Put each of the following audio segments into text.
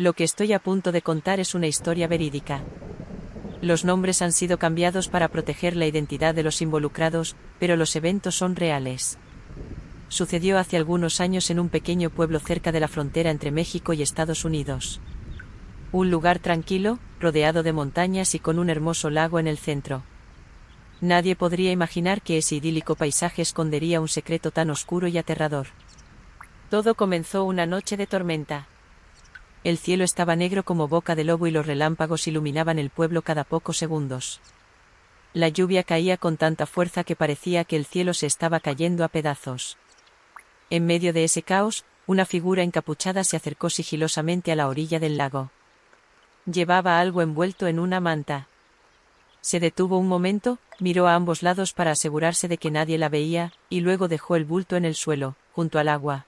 Lo que estoy a punto de contar es una historia verídica. Los nombres han sido cambiados para proteger la identidad de los involucrados, pero los eventos son reales. Sucedió hace algunos años en un pequeño pueblo cerca de la frontera entre México y Estados Unidos. Un lugar tranquilo, rodeado de montañas y con un hermoso lago en el centro. Nadie podría imaginar que ese idílico paisaje escondería un secreto tan oscuro y aterrador. Todo comenzó una noche de tormenta. El cielo estaba negro como boca de lobo y los relámpagos iluminaban el pueblo cada pocos segundos. La lluvia caía con tanta fuerza que parecía que el cielo se estaba cayendo a pedazos. En medio de ese caos, una figura encapuchada se acercó sigilosamente a la orilla del lago. Llevaba algo envuelto en una manta. Se detuvo un momento, miró a ambos lados para asegurarse de que nadie la veía, y luego dejó el bulto en el suelo, junto al agua.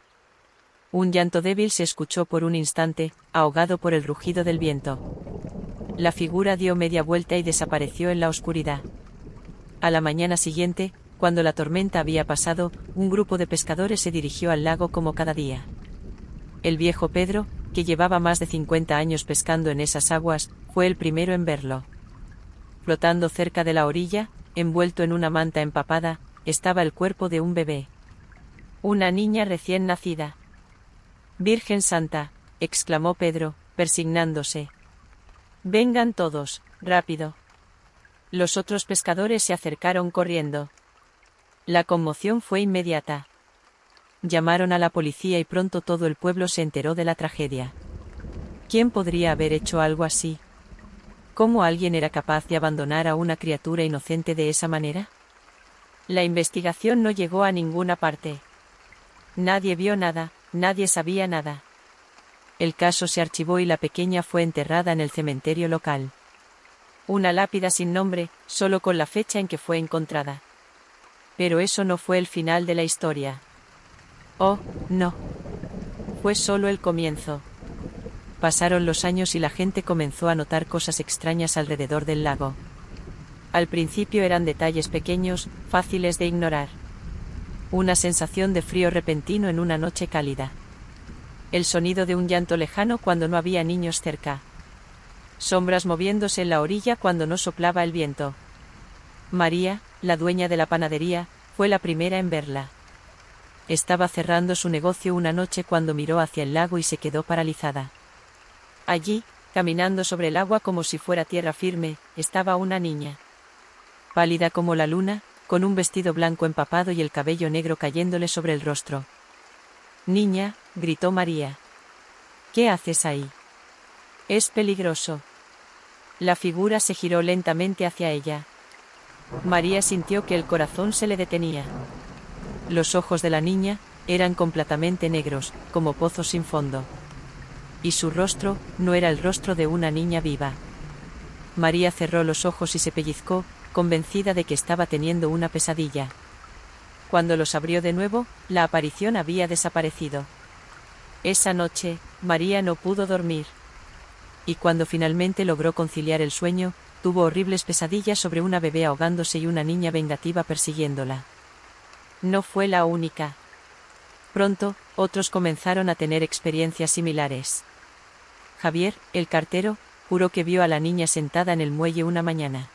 Un llanto débil se escuchó por un instante, ahogado por el rugido del viento. La figura dio media vuelta y desapareció en la oscuridad. A la mañana siguiente, cuando la tormenta había pasado, un grupo de pescadores se dirigió al lago como cada día. El viejo Pedro, que llevaba más de 50 años pescando en esas aguas, fue el primero en verlo. Flotando cerca de la orilla, envuelto en una manta empapada, estaba el cuerpo de un bebé. Una niña recién nacida. «Virgen Santa», exclamó Pedro, persignándose. «Vengan todos, rápido». Los otros pescadores se acercaron corriendo. La conmoción fue inmediata. Llamaron a la policía y pronto todo el pueblo se enteró de la tragedia. ¿Quién podría haber hecho algo así? ¿Cómo alguien era capaz de abandonar a una criatura inocente de esa manera? La investigación no llegó a ninguna parte. Nadie vio nada, nadie sabía nada. El caso se archivó y la pequeña fue enterrada en el cementerio local. Una lápida sin nombre, solo con la fecha en que fue encontrada. Pero eso no fue el final de la historia. Oh, no. Fue solo el comienzo. Pasaron los años y la gente comenzó a notar cosas extrañas alrededor del lago. Al principio eran detalles pequeños, fáciles de ignorar. Una sensación de frío repentino en una noche cálida. El sonido de un llanto lejano cuando no había niños cerca. Sombras moviéndose en la orilla cuando no soplaba el viento. María, la dueña de la panadería, fue la primera en verla. Estaba cerrando su negocio una noche cuando miró hacia el lago y se quedó paralizada. Allí, caminando sobre el agua como si fuera tierra firme, estaba una niña. Pálida como la luna, con un vestido blanco empapado y el cabello negro cayéndole sobre el rostro. «Niña», gritó María. «¿Qué haces ahí? Es peligroso». La figura se giró lentamente hacia ella. María sintió que el corazón se le detenía. Los ojos de la niña eran completamente negros, como pozos sin fondo. Y su rostro no era el rostro de una niña viva. María cerró los ojos y se pellizcó, convencida de que estaba teniendo una pesadilla. Cuando los abrió de nuevo, la aparición había desaparecido. Esa noche, María no pudo dormir. Y cuando finalmente logró conciliar el sueño, tuvo horribles pesadillas sobre una bebé ahogándose y una niña vengativa persiguiéndola. No fue la única. Pronto, otros comenzaron a tener experiencias similares. Javier, el cartero, juró que vio a la niña sentada en el muelle una mañana.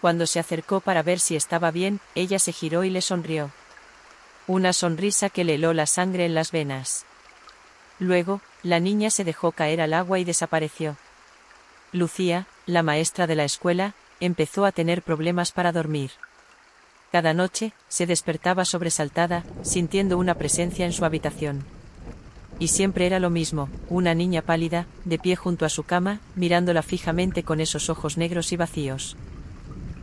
Cuando se acercó para ver si estaba bien, ella se giró y le sonrió. Una sonrisa que le heló la sangre en las venas. Luego, la niña se dejó caer al agua y desapareció. Lucía, la maestra de la escuela, empezó a tener problemas para dormir. Cada noche, se despertaba sobresaltada, sintiendo una presencia en su habitación. Y siempre era lo mismo, una niña pálida, de pie junto a su cama, mirándola fijamente con esos ojos negros y vacíos.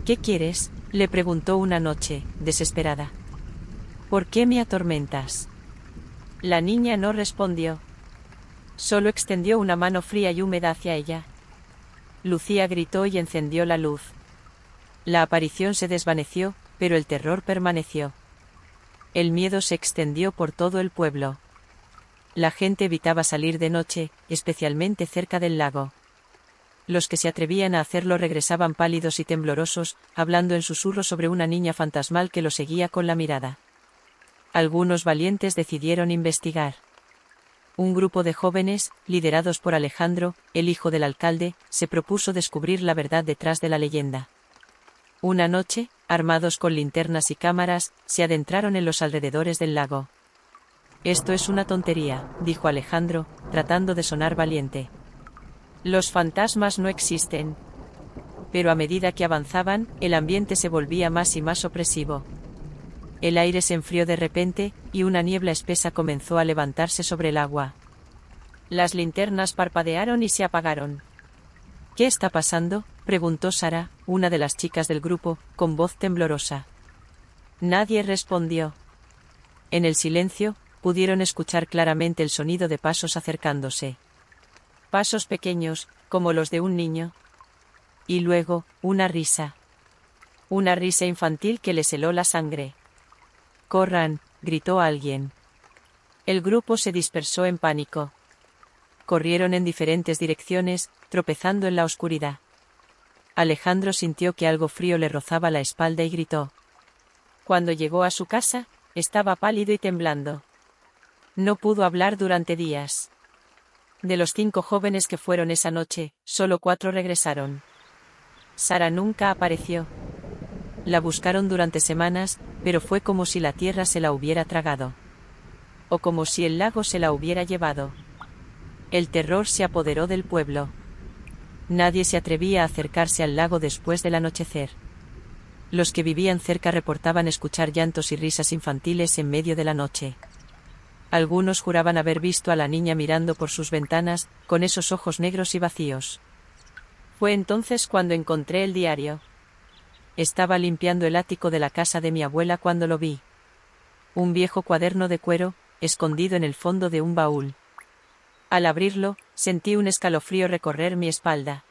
«¿Qué quieres?», le preguntó una noche, desesperada. «¿Por qué me atormentas?». La niña no respondió. Solo extendió una mano fría y húmeda hacia ella. Lucía gritó y encendió la luz. La aparición se desvaneció, pero el terror permaneció. El miedo se extendió por todo el pueblo. La gente evitaba salir de noche, especialmente cerca del lago. Los que se atrevían a hacerlo regresaban pálidos y temblorosos, hablando en susurros sobre una niña fantasmal que lo seguía con la mirada. Algunos valientes decidieron investigar. Un grupo de jóvenes, liderados por Alejandro, el hijo del alcalde, se propuso descubrir la verdad detrás de la leyenda. Una noche, armados con linternas y cámaras, se adentraron en los alrededores del lago. «Esto es una tontería», dijo Alejandro, tratando de sonar valiente. «Los fantasmas no existen». Pero a medida que avanzaban, el ambiente se volvía más y más opresivo. El aire se enfrió de repente, y una niebla espesa comenzó a levantarse sobre el agua. Las linternas parpadearon y se apagaron. «¿Qué está pasando?», preguntó Sara, una de las chicas del grupo, con voz temblorosa. Nadie respondió. En el silencio, pudieron escuchar claramente el sonido de pasos acercándose. Pasos pequeños, como los de un niño. Y luego, una risa. Una risa infantil que les heló la sangre. «Corran», gritó alguien. El grupo se dispersó en pánico. Corrieron en diferentes direcciones, tropezando en la oscuridad. Alejandro sintió que algo frío le rozaba la espalda y gritó. Cuando llegó a su casa, estaba pálido y temblando. No pudo hablar durante días. De los 5 jóvenes que fueron esa noche, solo 4 regresaron. Sara nunca apareció. La buscaron durante semanas, pero fue como si la tierra se la hubiera tragado. O como si el lago se la hubiera llevado. El terror se apoderó del pueblo. Nadie se atrevía a acercarse al lago después del anochecer. Los que vivían cerca reportaban escuchar llantos y risas infantiles en medio de la noche. Algunos juraban haber visto a la niña mirando por sus ventanas, con esos ojos negros y vacíos. Fue entonces cuando encontré el diario. Estaba limpiando el ático de la casa de mi abuela cuando lo vi. Un viejo cuaderno de cuero, escondido en el fondo de un baúl. Al abrirlo, sentí un escalofrío recorrer mi espalda.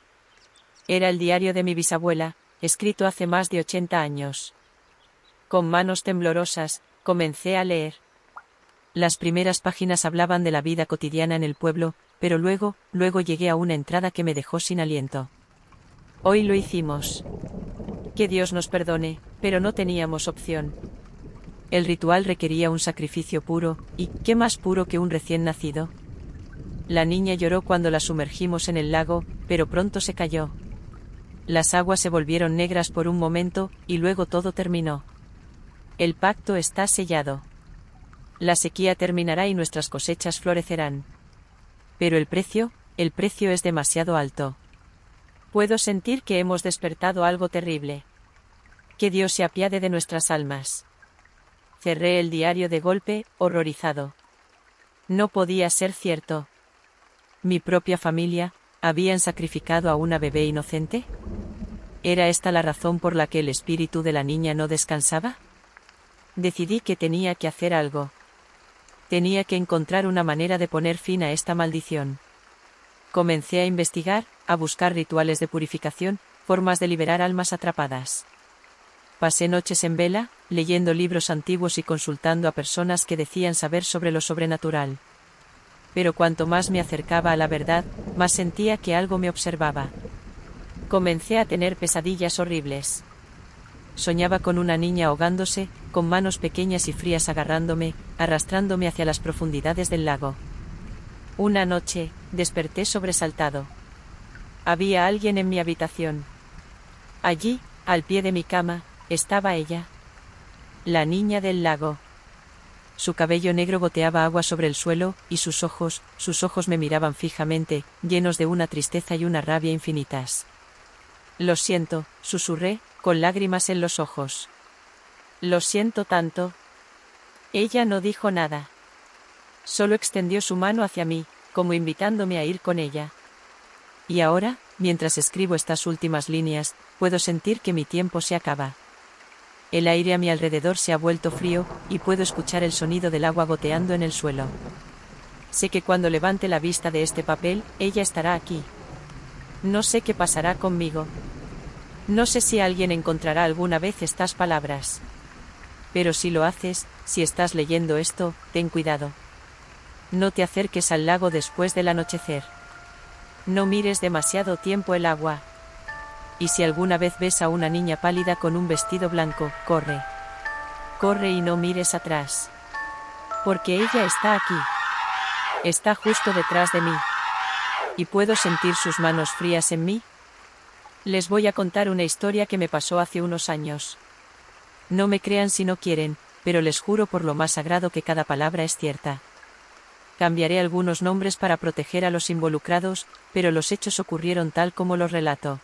Era el diario de mi bisabuela, escrito hace más de 80 años. Con manos temblorosas, comencé a leer. Las primeras páginas hablaban de la vida cotidiana en el pueblo, pero luego llegué a una entrada que me dejó sin aliento. Hoy lo hicimos. Que Dios nos perdone, pero no teníamos opción. El ritual requería un sacrificio puro, y ¿qué más puro que un recién nacido? La niña lloró cuando la sumergimos en el lago, pero pronto se cayó. Las aguas se volvieron negras por un momento, y luego todo terminó. El pacto está sellado. La sequía terminará y nuestras cosechas florecerán. Pero el precio es demasiado alto. Puedo sentir que hemos despertado algo terrible. Que Dios se apiade de nuestras almas. Cerré el diario de golpe, horrorizado. No podía ser cierto. ¿Mi propia familia, habían sacrificado a una bebé inocente? ¿Era esta la razón por la que el espíritu de la niña no descansaba? Decidí que tenía que hacer algo. Tenía que encontrar una manera de poner fin a esta maldición. Comencé a investigar, a buscar rituales de purificación, formas de liberar almas atrapadas. Pasé noches en vela, leyendo libros antiguos y consultando a personas que decían saber sobre lo sobrenatural. Pero cuanto más me acercaba a la verdad, más sentía que algo me observaba. Comencé a tener pesadillas horribles. Soñaba con una niña ahogándose, con manos pequeñas y frías agarrándome, arrastrándome hacia las profundidades del lago. Una noche, desperté sobresaltado. Había alguien en mi habitación. Allí, al pie de mi cama, estaba ella. La niña del lago. Su cabello negro goteaba agua sobre el suelo, y sus ojos me miraban fijamente, llenos de una tristeza y una rabia infinitas. Lo siento, susurré, con lágrimas en los ojos. Lo siento tanto. Ella no dijo nada. Solo extendió su mano hacia mí, como invitándome a ir con ella. Y ahora, mientras escribo estas últimas líneas, puedo sentir que mi tiempo se acaba. El aire a mi alrededor se ha vuelto frío, y puedo escuchar el sonido del agua goteando en el suelo. Sé que cuando levante la vista de este papel, ella estará aquí. No sé qué pasará conmigo. No sé si alguien encontrará alguna vez estas palabras. Pero si lo haces, si estás leyendo esto, ten cuidado. No te acerques al lago después del anochecer. No mires demasiado tiempo el agua. Y si alguna vez ves a una niña pálida con un vestido blanco, corre. Corre y no mires atrás. Porque ella está aquí. Está justo detrás de mí. ¿Y puedo sentir sus manos frías en mí? Les voy a contar una historia que me pasó hace unos años. No me crean si no quieren, pero les juro por lo más sagrado que cada palabra es cierta. Cambiaré algunos nombres para proteger a los involucrados, pero los hechos ocurrieron tal como los relato.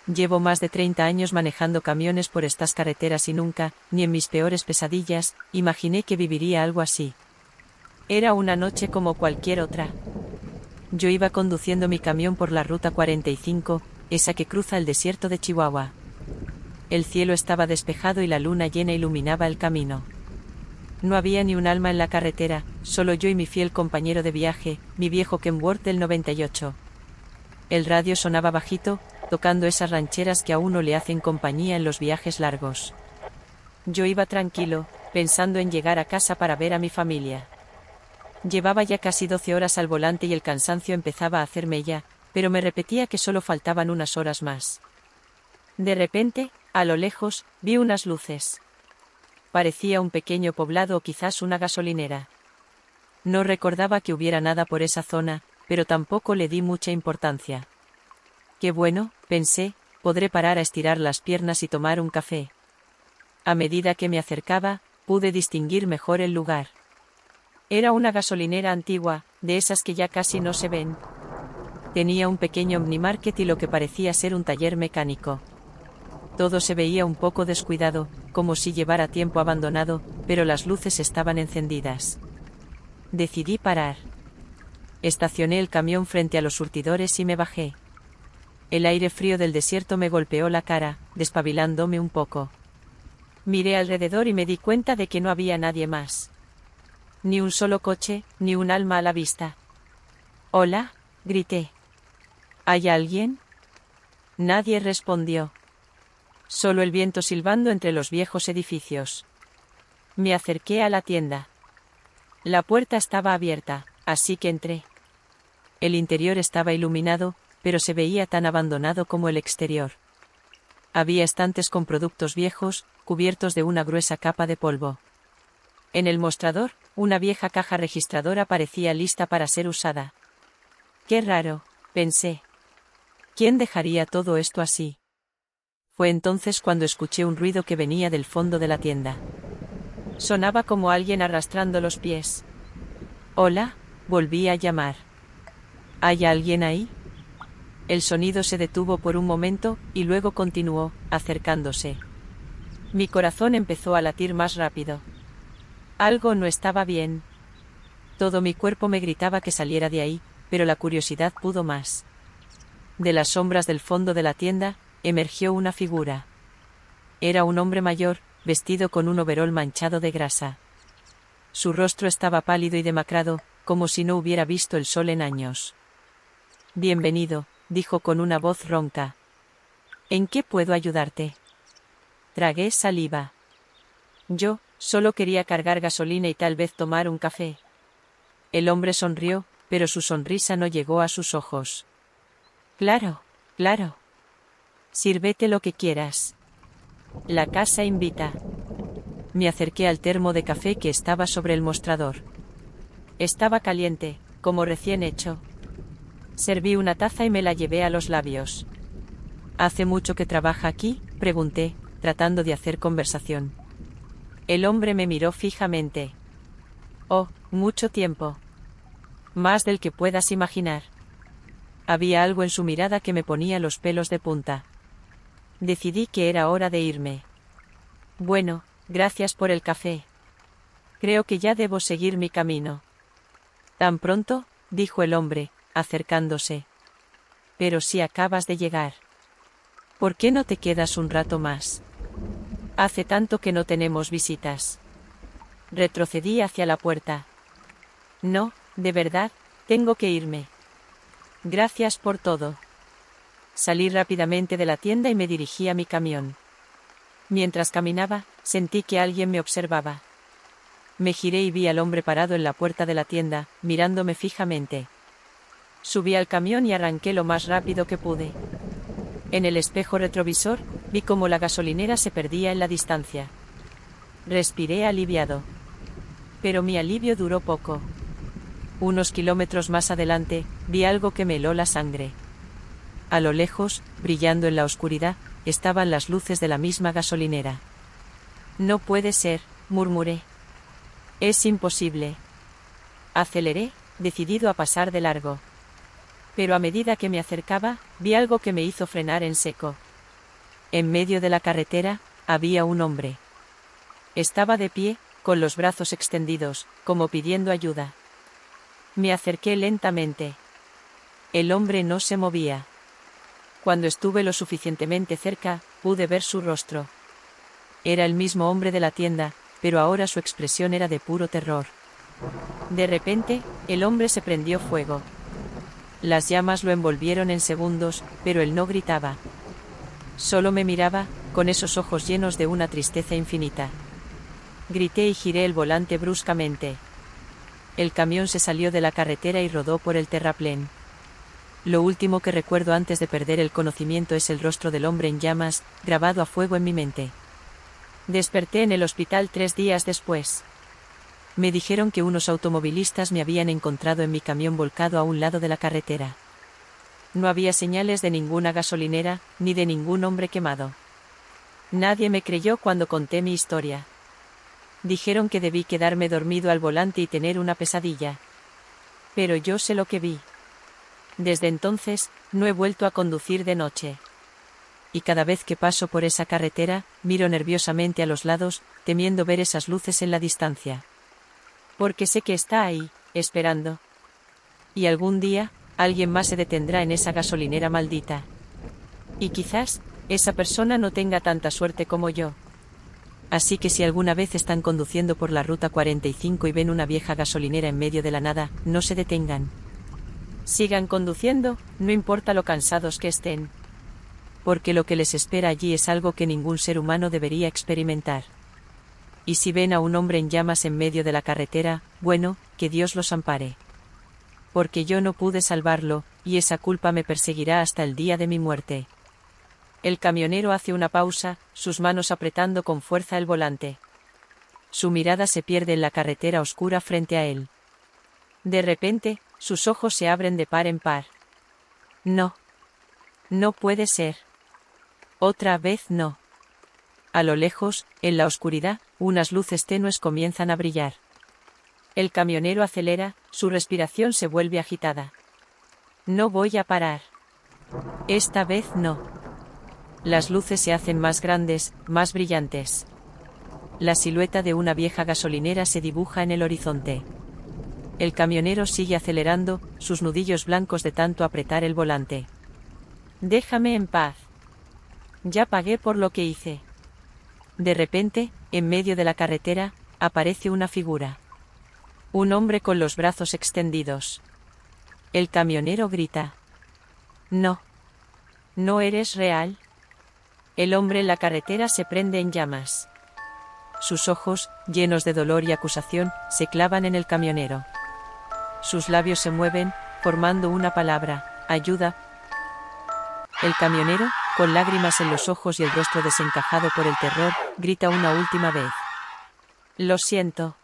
Llevo más de 30 años manejando camiones por estas carreteras y nunca, ni en mis peores pesadillas, imaginé que viviría algo así. Era una noche como cualquier otra. Yo iba conduciendo mi camión por la ruta 45, esa que cruza el desierto de Chihuahua. El cielo estaba despejado y la luna llena iluminaba el camino. No había ni un alma en la carretera, solo yo y mi fiel compañero de viaje, mi viejo Kenworth del 98. El radio sonaba bajito, tocando esas rancheras que a uno le hacen compañía en los viajes largos. Yo iba tranquilo, pensando en llegar a casa para ver a mi familia. Llevaba ya casi 12 horas al volante y el cansancio empezaba a hacerme ya, pero me repetía que solo faltaban unas horas más. De repente, a lo lejos, vi unas luces. Parecía un pequeño poblado o quizás una gasolinera. No recordaba que hubiera nada por esa zona, pero tampoco le di mucha importancia. Qué bueno, pensé, podré parar a estirar las piernas y tomar un café. A medida que me acercaba, pude distinguir mejor el lugar. Era una gasolinera antigua, de esas que ya casi no se ven. Tenía un pequeño omnimarket y lo que parecía ser un taller mecánico. Todo se veía un poco descuidado, como si llevara tiempo abandonado, pero las luces estaban encendidas. Decidí parar. Estacioné el camión frente a los surtidores y me bajé. El aire frío del desierto me golpeó la cara, despabilándome un poco. Miré alrededor y me di cuenta de que no había nadie más. Ni un solo coche, ni un alma a la vista. «Hola», grité. «¿Hay alguien?» Nadie respondió. Solo el viento silbando entre los viejos edificios. Me acerqué a la tienda. La puerta estaba abierta, así que entré. El interior estaba iluminado, pero se veía tan abandonado como el exterior. Había estantes con productos viejos, cubiertos de una gruesa capa de polvo. En el mostrador, una vieja caja registradora parecía lista para ser usada. «Qué raro», pensé. «¿Quién dejaría todo esto así?» Fue entonces cuando escuché un ruido que venía del fondo de la tienda. Sonaba como alguien arrastrando los pies. «Hola», volví a llamar. «¿Hay alguien ahí?» El sonido se detuvo por un momento, y luego continuó, acercándose. Mi corazón empezó a latir más rápido. Algo no estaba bien. Todo mi cuerpo me gritaba que saliera de ahí, pero la curiosidad pudo más. De las sombras del fondo de la tienda, emergió una figura. Era un hombre mayor, vestido con un overol manchado de grasa. Su rostro estaba pálido y demacrado, como si no hubiera visto el sol en años. «Bienvenido», dijo con una voz ronca. «¿En qué puedo ayudarte?» Tragué saliva. Yo, solo quería cargar gasolina y tal vez tomar un café. El hombre sonrió, pero su sonrisa no llegó a sus ojos. «Claro, claro. Sírvete lo que quieras. La casa invita». Me acerqué al termo de café que estaba sobre el mostrador. Estaba caliente, como recién hecho. Serví una taza y me la llevé a los labios. «¿Hace mucho que trabaja aquí?», pregunté, tratando de hacer conversación. El hombre me miró fijamente. «Oh, mucho tiempo. Más del que puedas imaginar». Había algo en su mirada que me ponía los pelos de punta. Decidí que era hora de irme. «Bueno, gracias por el café. Creo que ya debo seguir mi camino». «¿Tan pronto?», dijo el hombre, acercándose. «Pero si acabas de llegar. ¿Por qué no te quedas un rato más? Hace tanto que no tenemos visitas». Retrocedí hacia la puerta. «No, de verdad, tengo que irme. Gracias por todo». Salí rápidamente de la tienda y me dirigí a mi camión. Mientras caminaba, sentí que alguien me observaba. Me giré y vi al hombre parado en la puerta de la tienda, mirándome fijamente. Subí al camión y arranqué lo más rápido que pude. En el espejo retrovisor, vi cómo la gasolinera se perdía en la distancia. Respiré aliviado. Pero mi alivio duró poco. Unos kilómetros más adelante, vi algo que me heló la sangre. A lo lejos, brillando en la oscuridad, estaban las luces de la misma gasolinera. No puede ser, murmuré. Es imposible. Aceleré, decidido a pasar de largo. Pero a medida que me acercaba, vi algo que me hizo frenar en seco. En medio de la carretera, había un hombre. Estaba de pie, con los brazos extendidos, como pidiendo ayuda. Me acerqué lentamente. El hombre no se movía. Cuando estuve lo suficientemente cerca, pude ver su rostro. Era el mismo hombre de la tienda, pero ahora su expresión era de puro terror. De repente, el hombre se prendió fuego. Las llamas lo envolvieron en segundos, pero él no gritaba. Solo me miraba, con esos ojos llenos de una tristeza infinita. Grité y giré el volante bruscamente. El camión se salió de la carretera y rodó por el terraplén. Lo último que recuerdo antes de perder el conocimiento es el rostro del hombre en llamas, grabado a fuego en mi mente. Desperté en el hospital 3 días después. Me dijeron que unos automovilistas me habían encontrado en mi camión volcado a un lado de la carretera. No había señales de ninguna gasolinera, ni de ningún hombre quemado. Nadie me creyó cuando conté mi historia. Dijeron que debí quedarme dormido al volante y tener una pesadilla. Pero yo sé lo que vi. Desde entonces, no he vuelto a conducir de noche. Y cada vez que paso por esa carretera, miro nerviosamente a los lados, temiendo ver esas luces en la distancia. Porque sé que está ahí, esperando. Y algún día, alguien más se detendrá en esa gasolinera maldita. Y quizás, esa persona no tenga tanta suerte como yo. Así que si alguna vez están conduciendo por la ruta 45 y ven una vieja gasolinera en medio de la nada, no se detengan. Sigan conduciendo, no importa lo cansados que estén. Porque lo que les espera allí es algo que ningún ser humano debería experimentar. Y si ven a un hombre en llamas en medio de la carretera, bueno, que Dios los ampare. Porque yo no pude salvarlo, y esa culpa me perseguirá hasta el día de mi muerte. El camionero hace una pausa, sus manos apretando con fuerza el volante. Su mirada se pierde en la carretera oscura frente a él. De repente, sus ojos se abren de par en par. No. No puede ser. Otra vez no. A lo lejos, en la oscuridad, unas luces tenues comienzan a brillar. El camionero acelera, su respiración se vuelve agitada. No voy a parar. Esta vez no. Las luces se hacen más grandes, más brillantes. La silueta de una vieja gasolinera se dibuja en el horizonte. El camionero sigue acelerando, sus nudillos blancos de tanto apretar el volante. Déjame en paz. Ya pagué por lo que hice. De repente, en medio de la carretera, aparece una figura. Un hombre con los brazos extendidos. El camionero grita. No. ¿No eres real? El hombre en la carretera se prende en llamas. Sus ojos, llenos de dolor y acusación, se clavan en el camionero. Sus labios se mueven, formando una palabra: ayuda. El camionero, con lágrimas en los ojos y el rostro desencajado por el terror, grita una última vez. Lo siento.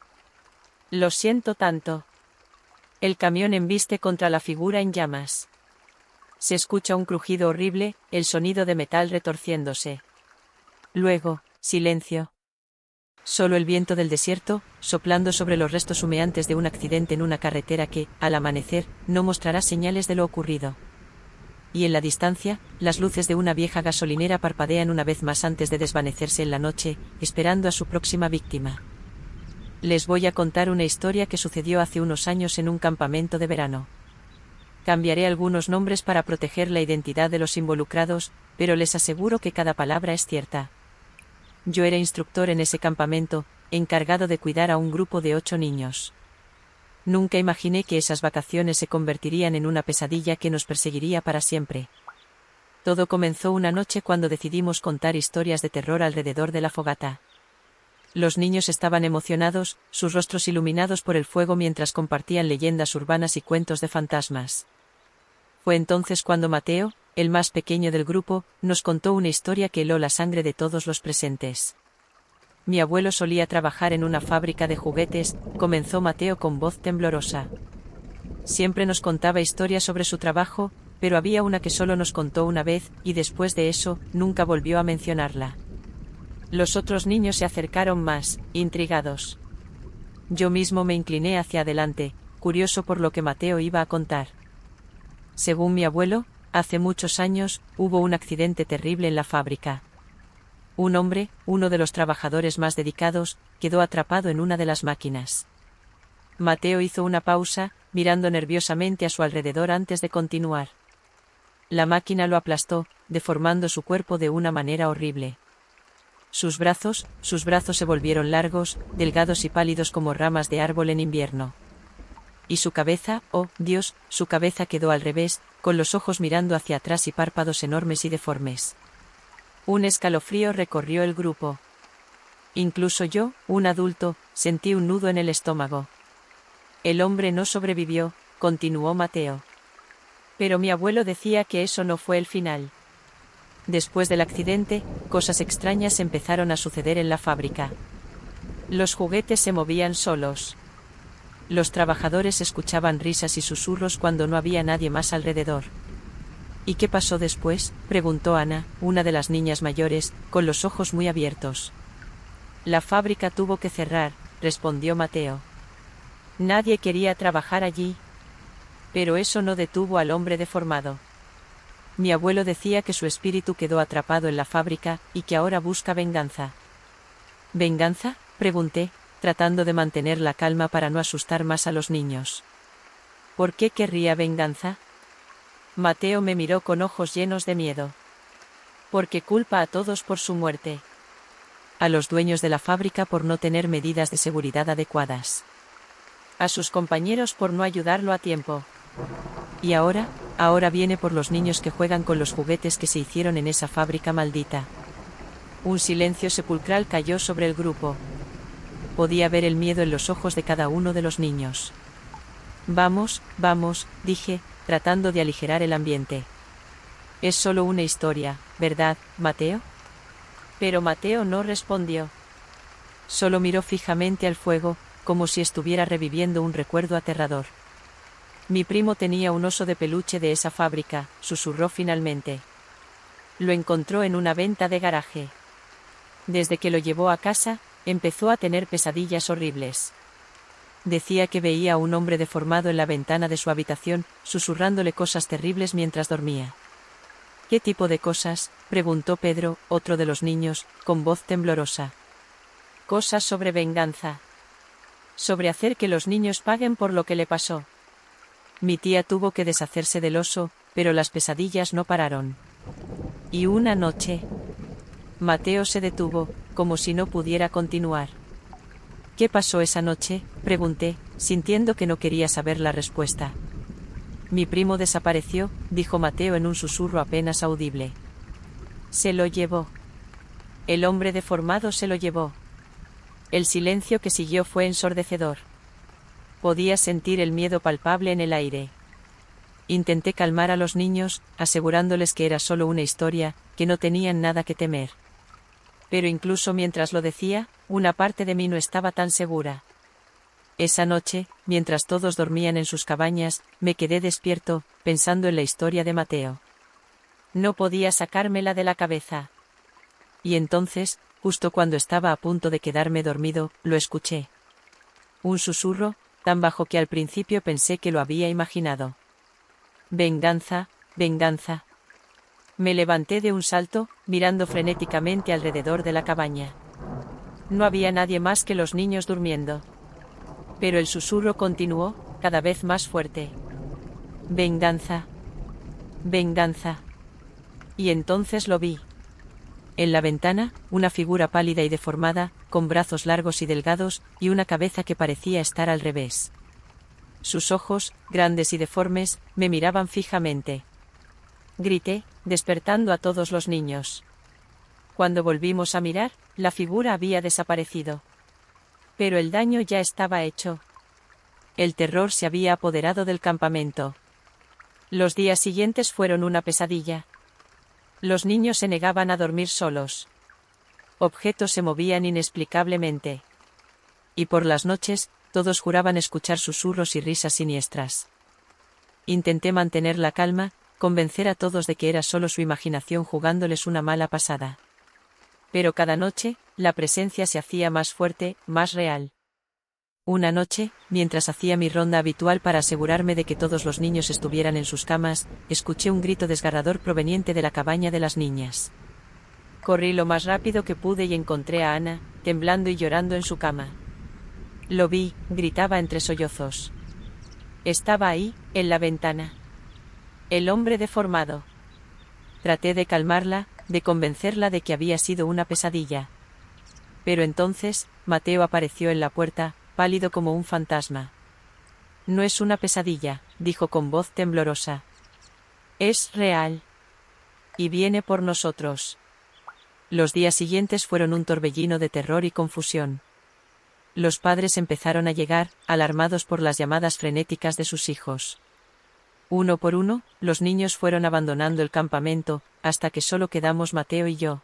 Lo siento tanto. El camión embiste contra la figura en llamas. Se escucha un crujido horrible, el sonido de metal retorciéndose. Luego, silencio. Solo el viento del desierto, soplando sobre los restos humeantes de un accidente en una carretera que, al amanecer, no mostrará señales de lo ocurrido. Y en la distancia, las luces de una vieja gasolinera parpadean una vez más antes de desvanecerse en la noche, esperando a su próxima víctima. Les voy a contar una historia que sucedió hace unos años en un campamento de verano. Cambiaré algunos nombres para proteger la identidad de los involucrados, pero les aseguro que cada palabra es cierta. Yo era instructor en ese campamento, encargado de cuidar a un grupo de 8 niños. Nunca imaginé que esas vacaciones se convertirían en una pesadilla que nos perseguiría para siempre. Todo comenzó una noche cuando decidimos contar historias de terror alrededor de la fogata. Los niños estaban emocionados, sus rostros iluminados por el fuego mientras compartían leyendas urbanas y cuentos de fantasmas. Fue entonces cuando Mateo, el más pequeño del grupo, nos contó una historia que heló la sangre de todos los presentes. Mi abuelo solía trabajar en una fábrica de juguetes, comenzó Mateo con voz temblorosa. Siempre nos contaba historias sobre su trabajo, pero había una que solo nos contó una vez, y después de eso, nunca volvió a mencionarla. Los otros niños se acercaron más, intrigados. Yo mismo me incliné hacia adelante, curioso por lo que Mateo iba a contar. Según mi abuelo, hace muchos años, hubo un accidente terrible en la fábrica. Un hombre, uno de los trabajadores más dedicados, quedó atrapado en una de las máquinas. Mateo hizo una pausa, mirando nerviosamente a su alrededor antes de continuar. La máquina lo aplastó, deformando su cuerpo de una manera horrible. Sus brazos se volvieron largos, delgados y pálidos como ramas de árbol en invierno. Y su cabeza, oh Dios, su cabeza quedó al revés, con los ojos mirando hacia atrás y párpados enormes y deformes. Un escalofrío recorrió el grupo. Incluso yo, un adulto, sentí un nudo en el estómago. El hombre no sobrevivió, continuó Mateo. Pero mi abuelo decía que eso no fue el final. Después del accidente, cosas extrañas empezaron a suceder en la fábrica. Los juguetes se movían solos. Los trabajadores escuchaban risas y susurros cuando no había nadie más alrededor. ¿Y qué pasó después?, preguntó Ana, una de las niñas mayores, con los ojos muy abiertos. La fábrica tuvo que cerrar, respondió Mateo. Nadie quería trabajar allí. Pero eso no detuvo al hombre deformado. Mi abuelo decía que su espíritu quedó atrapado en la fábrica, y que ahora busca venganza. ¿Venganza?, pregunté, tratando de mantener la calma para no asustar más a los niños. ¿Por qué querría venganza? Mateo me miró con ojos llenos de miedo. Porque culpa a todos por su muerte. A los dueños de la fábrica por no tener medidas de seguridad adecuadas. A sus compañeros por no ayudarlo a tiempo. Y ahora viene por los niños que juegan con los juguetes que se hicieron en esa fábrica maldita. Un silencio sepulcral cayó sobre el grupo. Podía ver el miedo en los ojos de cada uno de los niños. Vamos, dije, tratando de aligerar el ambiente. Es solo una historia, ¿verdad, Mateo? Pero Mateo no respondió. Solo miró fijamente al fuego, como si estuviera reviviendo un recuerdo aterrador. Mi primo tenía un oso de peluche de esa fábrica, susurró finalmente. Lo encontró en una venta de garaje. Desde que lo llevó a casa, empezó a tener pesadillas horribles. Decía que veía a un hombre deformado en la ventana de su habitación, susurrándole cosas terribles mientras dormía. ¿Qué tipo de cosas?, preguntó Pedro, otro de los niños, con voz temblorosa. Cosas sobre venganza. Sobre hacer que los niños paguen por lo que le pasó. Mi tía tuvo que deshacerse del oso, pero las pesadillas no pararon. Y una noche. Mateo se detuvo, como si no pudiera continuar. ¿Qué pasó esa noche?, pregunté, sintiendo que no quería saber la respuesta. Mi primo desapareció, dijo Mateo en un susurro apenas audible. Se lo llevó. El hombre deformado se lo llevó. El silencio que siguió fue ensordecedor. Podía sentir el miedo palpable en el aire. Intenté calmar a los niños, asegurándoles que era solo una historia, que no tenían nada que temer. Pero incluso mientras lo decía, una parte de mí no estaba tan segura. Esa noche, mientras todos dormían en sus cabañas, me quedé despierto, pensando en la historia de Mateo. No podía sacármela de la cabeza. Y entonces, justo cuando estaba a punto de quedarme dormido, lo escuché. Un susurro, tan bajo que al principio pensé que lo había imaginado. Venganza, venganza. Me levanté de un salto, mirando frenéticamente alrededor de la cabaña. No había nadie más que los niños durmiendo. Pero el susurro continuó, cada vez más fuerte. Venganza. Venganza. Y entonces lo vi. En la ventana, una figura pálida y deformada, con brazos largos y delgados, y una cabeza que parecía estar al revés. Sus ojos, grandes y deformes, me miraban fijamente. Grité, despertando a todos los niños. Cuando volvimos a mirar, la figura había desaparecido. Pero el daño ya estaba hecho. El terror se había apoderado del campamento. Los días siguientes fueron una pesadilla. Los niños se negaban a dormir solos. Objetos se movían inexplicablemente. Y por las noches, todos juraban escuchar susurros y risas siniestras. Intenté mantener la calma, convencer a todos de que era solo su imaginación jugándoles una mala pasada. Pero cada noche, la presencia se hacía más fuerte, más real. Una noche, mientras hacía mi ronda habitual para asegurarme de que todos los niños estuvieran en sus camas, escuché un grito desgarrador proveniente de la cabaña de las niñas. Corrí lo más rápido que pude y encontré a Ana, temblando y llorando en su cama. Lo vi, gritaba entre sollozos. Estaba ahí, en la ventana. El hombre deformado. Traté de calmarla, de convencerla de que había sido una pesadilla. Pero entonces, Mateo apareció en la puerta, pálido como un fantasma. No es una pesadilla, dijo con voz temblorosa. Es real. Y viene por nosotros. Los días siguientes fueron un torbellino de terror y confusión. Los padres empezaron a llegar, alarmados por las llamadas frenéticas de sus hijos. Uno por uno, los niños fueron abandonando el campamento, hasta que solo quedamos Mateo y yo.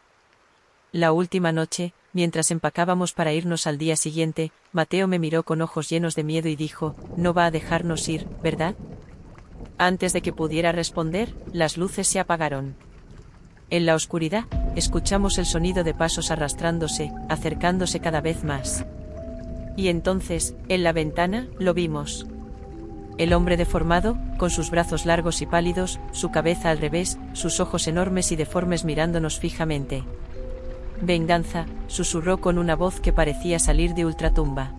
La última noche, mientras empacábamos para irnos al día siguiente, Mateo me miró con ojos llenos de miedo y dijo, «No va a dejarnos ir, ¿verdad?». Antes de que pudiera responder, las luces se apagaron. En la oscuridad, escuchamos el sonido de pasos arrastrándose, acercándose cada vez más. Y entonces, en la ventana, lo vimos. El hombre deformado, con sus brazos largos y pálidos, su cabeza al revés, sus ojos enormes y deformes mirándonos fijamente. «Venganza», susurró con una voz que parecía salir de ultratumba.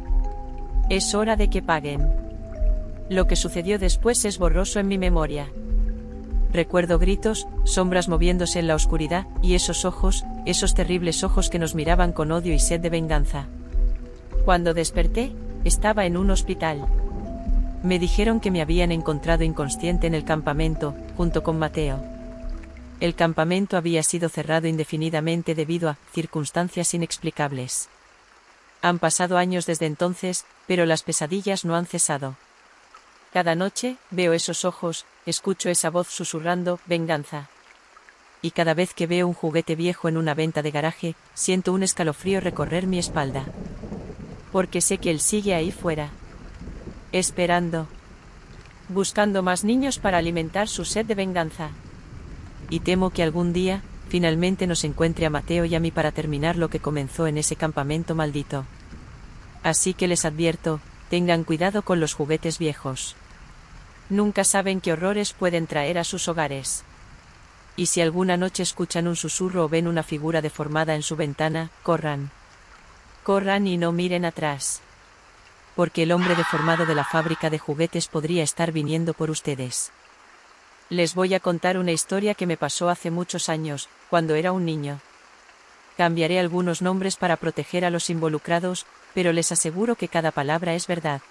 «Es hora de que paguen». Lo que sucedió después es borroso en mi memoria. Recuerdo gritos, sombras moviéndose en la oscuridad, y esos ojos, esos terribles ojos que nos miraban con odio y sed de venganza. Cuando desperté, estaba en un hospital. Me dijeron que me habían encontrado inconsciente en el campamento, junto con Mateo. El campamento había sido cerrado indefinidamente debido a circunstancias inexplicables. Han pasado años desde entonces, pero las pesadillas no han cesado. Cada noche, veo esos ojos, escucho esa voz susurrando, venganza. Y cada vez que veo un juguete viejo en una venta de garaje, siento un escalofrío recorrer mi espalda. Porque sé que él sigue ahí fuera. Esperando. Buscando más niños para alimentar su sed de venganza. Y temo que algún día, finalmente nos encuentre a Mateo y a mí para terminar lo que comenzó en ese campamento maldito. Así que les advierto, tengan cuidado con los juguetes viejos. Nunca saben qué horrores pueden traer a sus hogares. Y si alguna noche escuchan un susurro o ven una figura deformada en su ventana, corran. Corran y no miren atrás. Porque el hombre deformado de la fábrica de juguetes podría estar viniendo por ustedes. Les voy a contar una historia que me pasó hace muchos años, cuando era un niño. Cambiaré algunos nombres para proteger a los involucrados, pero les aseguro que cada palabra es verdad.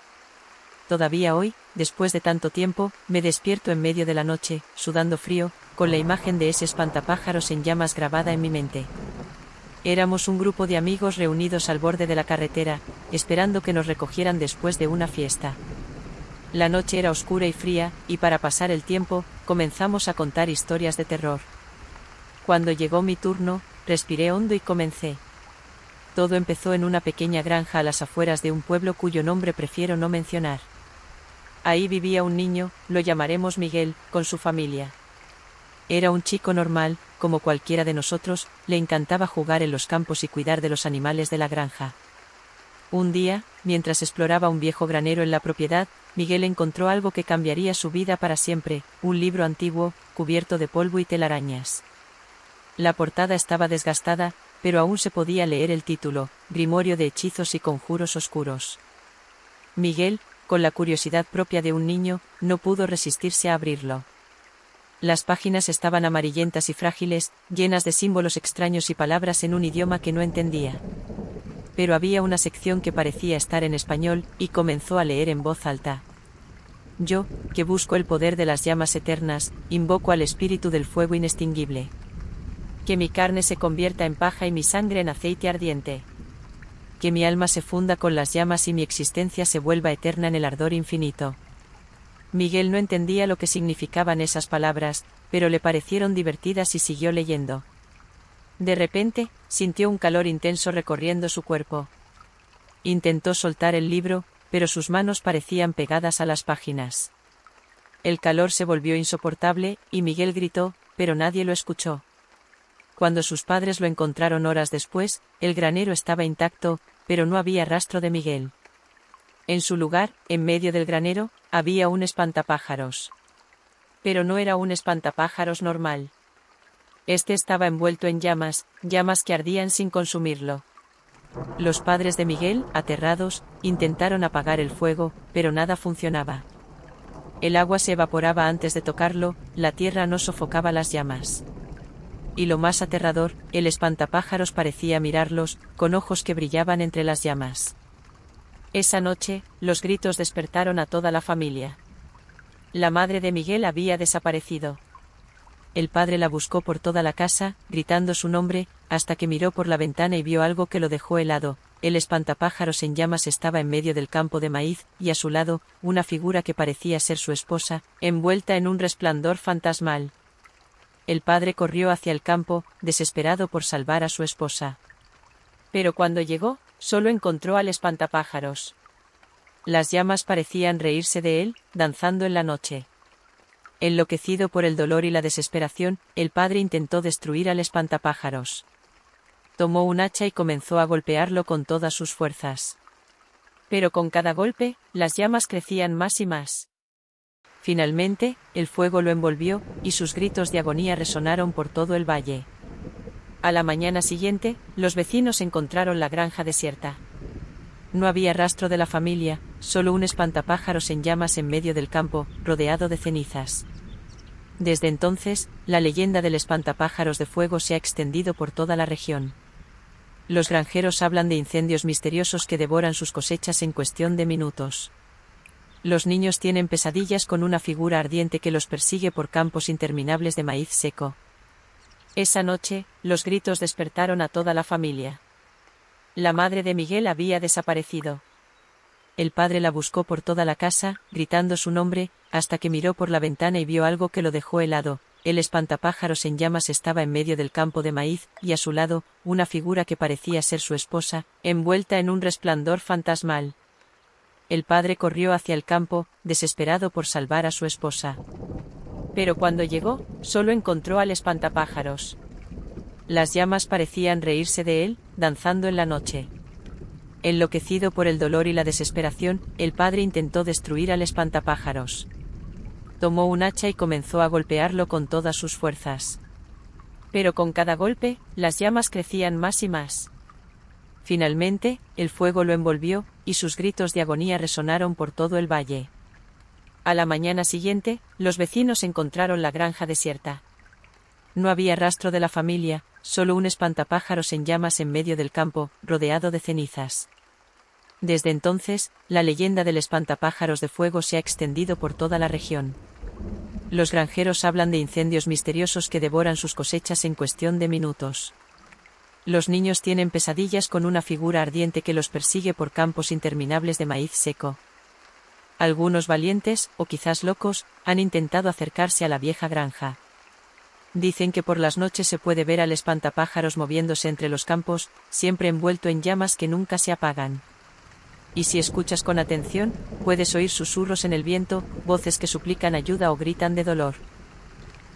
Todavía hoy, después de tanto tiempo, me despierto en medio de la noche, sudando frío, con la imagen de ese espantapájaros en llamas grabada en mi mente. Éramos un grupo de amigos reunidos al borde de la carretera, esperando que nos recogieran después de una fiesta. La noche era oscura y fría, y para pasar el tiempo, comenzamos a contar historias de terror. Cuando llegó mi turno, respiré hondo y comencé. Todo empezó en una pequeña granja a las afueras de un pueblo cuyo nombre prefiero no mencionar. Ahí vivía un niño, lo llamaremos Miguel, con su familia. Era un chico normal, como cualquiera de nosotros, le encantaba jugar en los campos y cuidar de los animales de la granja. Un día, mientras exploraba un viejo granero en la propiedad, Miguel encontró algo que cambiaría su vida para siempre, un libro antiguo, cubierto de polvo y telarañas. La portada estaba desgastada, pero aún se podía leer el título, Grimorio de hechizos y conjuros oscuros. Miguel, con la curiosidad propia de un niño, no pudo resistirse a abrirlo. Las páginas estaban amarillentas y frágiles, llenas de símbolos extraños y palabras en un idioma que no entendía. Pero había una sección que parecía estar en español, y comenzó a leer en voz alta. Yo, que busco el poder de las llamas eternas, invoco al espíritu del fuego inextinguible. Que mi carne se convierta en paja y mi sangre en aceite ardiente. Que mi alma se funda con las llamas y mi existencia se vuelva eterna en el ardor infinito. Miguel no entendía lo que significaban esas palabras, pero le parecieron divertidas y siguió leyendo. De repente, sintió un calor intenso recorriendo su cuerpo. Intentó soltar el libro, pero sus manos parecían pegadas a las páginas. El calor se volvió insoportable, y Miguel gritó, pero nadie lo escuchó. Cuando sus padres lo encontraron horas después, el granero estaba intacto, pero no había rastro de Miguel. En su lugar, en medio del granero, había un espantapájaros. Pero no era un espantapájaros normal. Este estaba envuelto en llamas, llamas que ardían sin consumirlo. Los padres de Miguel, aterrados, intentaron apagar el fuego, pero nada funcionaba. El agua se evaporaba antes de tocarlo, la tierra no sofocaba las llamas. Y lo más aterrador, el espantapájaros parecía mirarlos, con ojos que brillaban entre las llamas. Esa noche, los gritos despertaron a toda la familia. La madre de Miguel había desaparecido. El padre la buscó por toda la casa, gritando su nombre, hasta que miró por la ventana y vio algo que lo dejó helado. El espantapájaros en llamas estaba en medio del campo de maíz, y a su lado, una figura que parecía ser su esposa, envuelta en un resplandor fantasmal. El padre corrió hacia el campo, desesperado por salvar a su esposa. Pero cuando llegó, solo encontró al espantapájaros. Las llamas parecían reírse de él, danzando en la noche. Enloquecido por el dolor y la desesperación, el padre intentó destruir al espantapájaros. Tomó un hacha y comenzó a golpearlo con todas sus fuerzas. Pero con cada golpe, las llamas crecían más y más. Finalmente, el fuego lo envolvió, y sus gritos de agonía resonaron por todo el valle. A la mañana siguiente, los vecinos encontraron la granja desierta. No había rastro de la familia, solo un espantapájaros en llamas en medio del campo, rodeado de cenizas. Desde entonces, la leyenda del espantapájaros de fuego se ha extendido por toda la región. Los granjeros hablan de incendios misteriosos que devoran sus cosechas en cuestión de minutos. Los niños tienen pesadillas con una figura ardiente que los persigue por campos interminables de maíz seco. Esa noche, los gritos despertaron a toda la familia. La madre de Miguel había desaparecido. El padre la buscó por toda la casa, gritando su nombre, hasta que miró por la ventana y vio algo que lo dejó helado. El espantapájaros en llamas estaba en medio del campo de maíz, y a su lado, una figura que parecía ser su esposa, envuelta en un resplandor fantasmal. El padre corrió hacia el campo, desesperado por salvar a su esposa. Pero cuando llegó, solo encontró al espantapájaros. Las llamas parecían reírse de él, danzando en la noche. Enloquecido por el dolor y la desesperación, el padre intentó destruir al espantapájaros. Tomó un hacha y comenzó a golpearlo con todas sus fuerzas. Pero con cada golpe, las llamas crecían más y más. Finalmente, el fuego lo envolvió, y sus gritos de agonía resonaron por todo el valle. A la mañana siguiente, los vecinos encontraron la granja desierta. No había rastro de la familia, solo un espantapájaros en llamas en medio del campo, rodeado de cenizas. Desde entonces, la leyenda del espantapájaros de fuego se ha extendido por toda la región. Los granjeros hablan de incendios misteriosos que devoran sus cosechas en cuestión de minutos. Los niños tienen pesadillas con una figura ardiente que los persigue por campos interminables de maíz seco. Algunos valientes, o quizás locos, han intentado acercarse a la vieja granja. Dicen que por las noches se puede ver al espantapájaros moviéndose entre los campos, siempre envuelto en llamas que nunca se apagan. Y si escuchas con atención, puedes oír susurros en el viento, voces que suplican ayuda o gritan de dolor.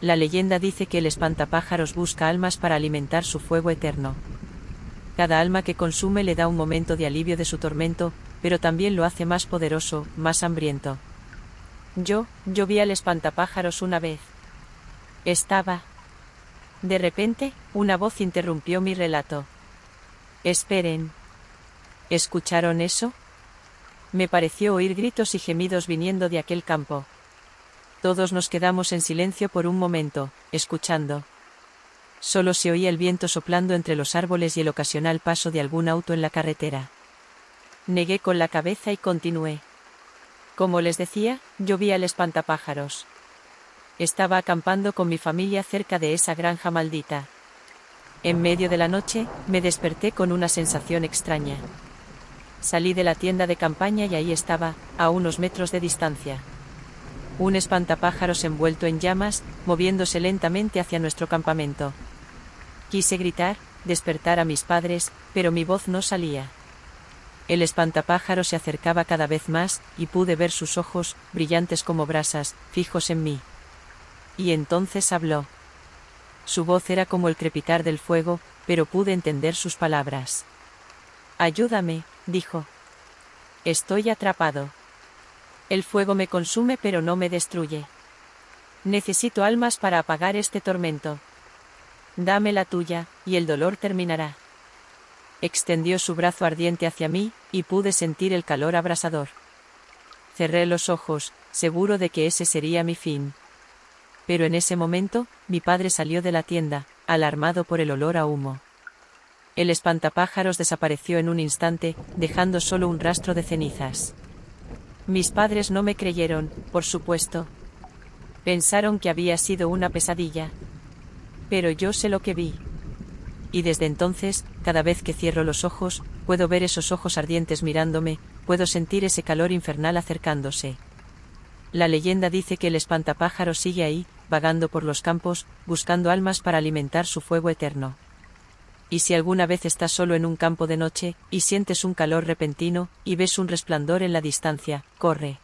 La leyenda dice que el espantapájaros busca almas para alimentar su fuego eterno. Cada alma que consume le da un momento de alivio de su tormento, pero también lo hace más poderoso, más hambriento. Yo vi al espantapájaros una vez. Estaba. De repente, una voz interrumpió mi relato. Esperen. ¿Escucharon eso? Me pareció oír gritos y gemidos viniendo de aquel campo. Todos nos quedamos en silencio por un momento, escuchando. Solo se oía el viento soplando entre los árboles y el ocasional paso de algún auto en la carretera. Negué con la cabeza y continué. Como les decía, yo vi al espantapájaros. Estaba acampando con mi familia cerca de esa granja maldita. En medio de la noche, me desperté con una sensación extraña. Salí de la tienda de campaña y ahí estaba, a unos metros de distancia. Un espantapájaros envuelto en llamas, moviéndose lentamente hacia nuestro campamento. Quise gritar, despertar a mis padres, pero mi voz no salía. El espantapájaros se acercaba cada vez más, y pude ver sus ojos, brillantes como brasas, fijos en mí. Y entonces habló. Su voz era como el crepitar del fuego, pero pude entender sus palabras. Ayúdame, dijo. Estoy atrapado. El fuego me consume pero no me destruye. Necesito almas para apagar este tormento. Dame la tuya, y el dolor terminará. Extendió su brazo ardiente hacia mí, y pude sentir el calor abrasador. Cerré los ojos, seguro de que ese sería mi fin. Pero en ese momento, mi padre salió de la tienda, alarmado por el olor a humo. El espantapájaros desapareció en un instante, dejando solo un rastro de cenizas. Mis padres no me creyeron, por supuesto. Pensaron que había sido una pesadilla. Pero yo sé lo que vi. Y desde entonces, cada vez que cierro los ojos, puedo ver esos ojos ardientes mirándome, puedo sentir ese calor infernal acercándose. La leyenda dice que el espantapájaros sigue ahí, vagando por los campos, buscando almas para alimentar su fuego eterno. Y si alguna vez estás solo en un campo de noche, y sientes un calor repentino, y ves un resplandor en la distancia, corre.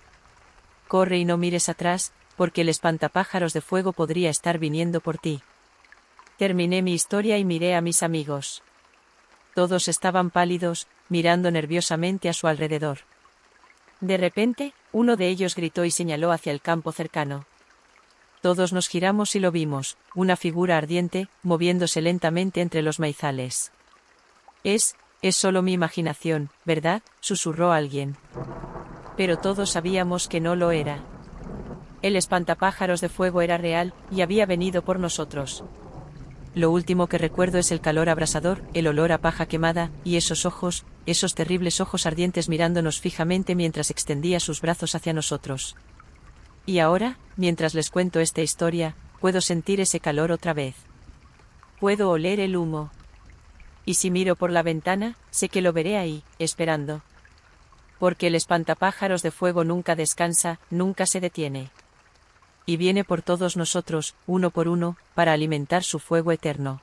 Corre y no mires atrás, porque el espantapájaros de fuego podría estar viniendo por ti. Terminé mi historia y miré a mis amigos. Todos estaban pálidos, mirando nerviosamente a su alrededor. De repente, uno de ellos gritó y señaló hacia el campo cercano. Todos nos giramos y lo vimos, una figura ardiente, moviéndose lentamente entre los maizales. Es solo mi imaginación, ¿verdad?, susurró alguien. Pero todos sabíamos que no lo era. El espantapájaros de fuego era real, y había venido por nosotros. Lo último que recuerdo es el calor abrasador, el olor a paja quemada, y esos ojos, esos terribles ojos ardientes mirándonos fijamente mientras extendía sus brazos hacia nosotros. Y ahora, mientras les cuento esta historia, puedo sentir ese calor otra vez. Puedo oler el humo. Y si miro por la ventana, sé que lo veré ahí, esperando. Porque el espantapájaros de fuego nunca descansa, nunca se detiene. Y viene por todos nosotros, uno por uno, para alimentar su fuego eterno.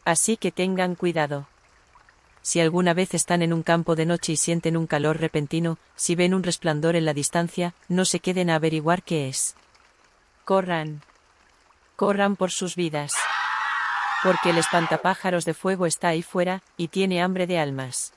Así que tengan cuidado. Si alguna vez están en un campo de noche y sienten un calor repentino, si ven un resplandor en la distancia, no se queden a averiguar qué es. Corran. Corran por sus vidas. Porque el espantapájaros de fuego está ahí fuera, y tiene hambre de almas.